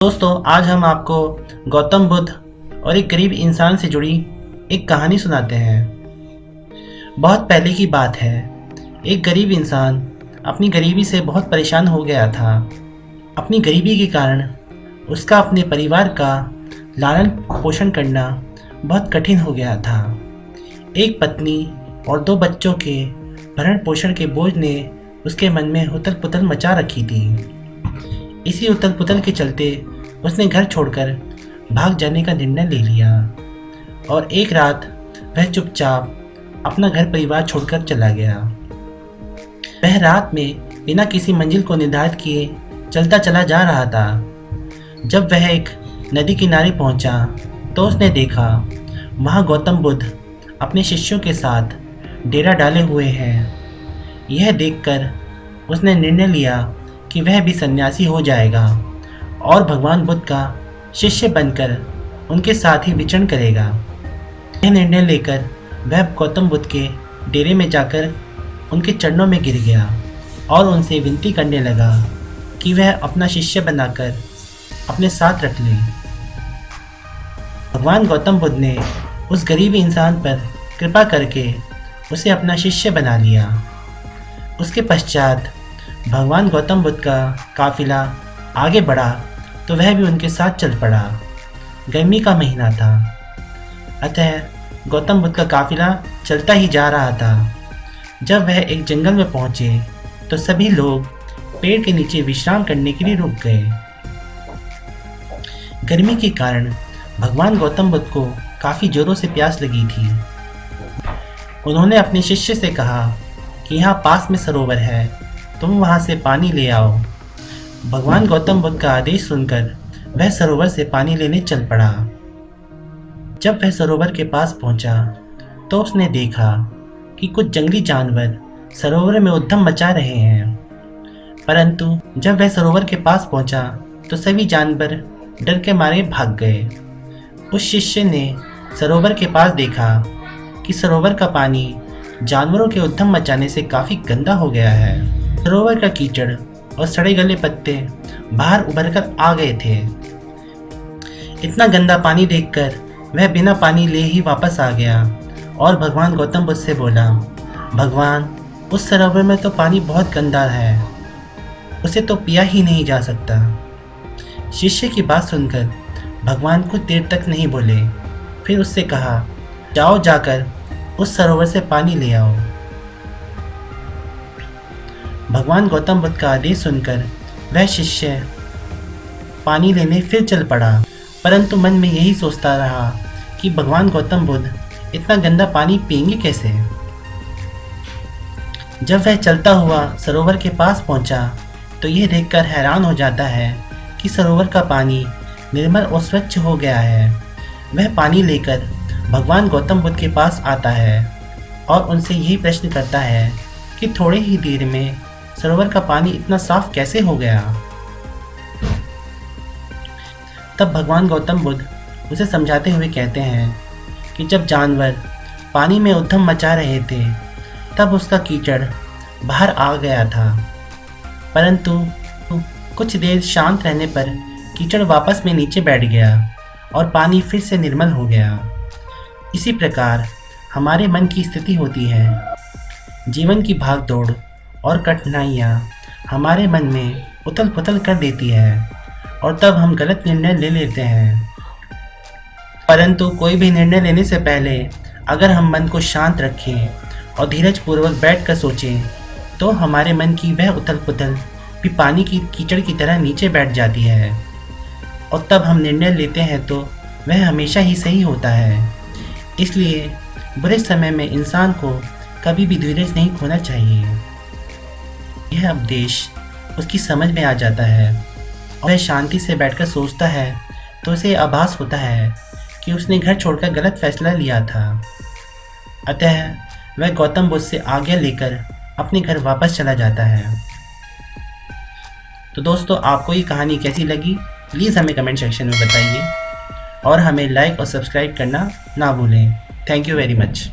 दोस्तों, आज हम आपको गौतम बुद्ध और एक गरीब इंसान से जुड़ी एक कहानी सुनाते हैं। बहुत पहले की बात है। एक गरीब इंसान अपनी गरीबी से बहुत परेशान हो गया था। अपनी गरीबी के कारण उसका अपने परिवार का लालन पोषण करना बहुत कठिन हो गया था। एक पत्नी और 2 बच्चों के भरण पोषण के बोझ ने उसके मन में उथल पुथल मचा रखी थी। इसी उथल पुथल के चलते उसने घर छोड़कर भाग जाने का निर्णय ले लिया और एक रात वह चुपचाप अपना घर परिवार छोड़कर चला गया। वह रात में बिना किसी मंजिल को निर्धारित किए चलता चला जा रहा था। जब वह एक नदी किनारे पहुंचा तो उसने देखा वहां गौतम बुद्ध अपने शिष्यों के साथ डेरा डाले हुए हैं। यह देखकर उसने निर्णय लिया कि वह भी सन्यासी हो जाएगा और भगवान बुद्ध का शिष्य बनकर उनके साथ ही विचरण करेगा। यह निर्णय लेकर वह गौतम बुद्ध के डेरे में जाकर उनके चरणों में गिर गया और उनसे विनती करने लगा कि वह अपना शिष्य बनाकर अपने साथ रख ले। भगवान गौतम बुद्ध ने उस गरीब इंसान पर कृपा करके उसे अपना शिष्य बना लिया। उसके पश्चात भगवान गौतम बुद्ध का काफिला आगे बढ़ा तो वह भी उनके साथ चल पड़ा। गर्मी का महीना था, अतः गौतम बुद्ध का काफिला चलता ही जा रहा था। जब वह एक जंगल में पहुंचे तो सभी लोग पेड़ के नीचे विश्राम करने के लिए रुक गए। गर्मी के कारण भगवान गौतम बुद्ध को काफ़ी जोरों से प्यास लगी थी। उन्होंने अपने शिष्य से कहा कि यहाँ पास में सरोवर है, तुम वहाँ से पानी ले आओ। भगवान गौतम बुद्ध का आदेश सुनकर वह सरोवर से पानी लेने चल पड़ा। जब वह सरोवर के पास पहुंचा तो उसने देखा कि कुछ जंगली जानवर सरोवर में उद्यम मचा रहे हैं। परंतु जब वह सरोवर के पास पहुंचा तो सभी जानवर डर के मारे भाग गए। उस शिष्य ने सरोवर के पास देखा कि सरोवर का पानी जानवरों के उद्यम मचाने से काफ़ी गंदा हो गया है। सरोवर का कीचड़ और सड़े गले पत्ते बाहर उभरकर आ गए थे। इतना गंदा पानी देखकर वह बिना पानी ले ही वापस आ गया और भगवान गौतम बुद्ध से बोला, भगवान, उस सरोवर में तो पानी बहुत गंदा है, उसे तो पिया ही नहीं जा सकता। शिष्य की बात सुनकर भगवान कुछ देर तक नहीं बोले। फिर उससे कहा, जाओ जाकर उस सरोवर से पानी ले आओ। भगवान गौतम बुद्ध का आदेश सुनकर वह शिष्य पानी लेने फिर चल पड़ा, परंतु मन में यही सोचता रहा कि भगवान गौतम बुद्ध इतना गंदा पानी पिएंगे कैसे। जब वह चलता हुआ सरोवर के पास पहुंचा तो यह देखकर हैरान हो जाता है कि सरोवर का पानी निर्मल और स्वच्छ हो गया है। वह पानी लेकर भगवान गौतम बुद्ध के पास आता है और उनसे यही प्रश्न करता है कि थोड़े ही देर में सरोवर का पानी इतना साफ कैसे हो गया। तब भगवान गौतम बुद्ध उसे समझाते हुए कहते हैं कि जब जानवर पानी में उद्यम मचा रहे थे तब उसका कीचड़ बाहर आ गया था, परंतु कुछ देर शांत रहने पर कीचड़ वापस में नीचे बैठ गया और पानी फिर से निर्मल हो गया। इसी प्रकार हमारे मन की स्थिति होती है। जीवन की भागदौड़ और कठिनाइयाँ हमारे मन में उथल पुथल कर देती है और तब हम गलत निर्णय ले लेते हैं। परंतु कोई भी निर्णय लेने से पहले अगर हम मन को शांत रखें और धीरज पूर्वक बैठ कर सोचें तो हमारे मन की वह उथल पुथल भी पानी की कीचड़ की तरह नीचे बैठ जाती है और तब हम निर्णय लेते हैं तो वह हमेशा ही सही होता है। इसलिए बुरे समय में इंसान को कभी भी धीरज नहीं खोना चाहिए। यह उपदेश उसकी समझ में आ जाता है और वह शांति से बैठकर सोचता है तो उसे आभास होता है कि उसने घर छोड़कर गलत फैसला लिया था। अतः वह गौतम बुद्ध से आज्ञा लेकर अपने घर वापस चला जाता है। तो दोस्तों, आपको ये कहानी कैसी लगी प्लीज़ हमें कमेंट सेक्शन में बताइए और हमें लाइक और सब्सक्राइब करना ना भूलें। Thank you very much.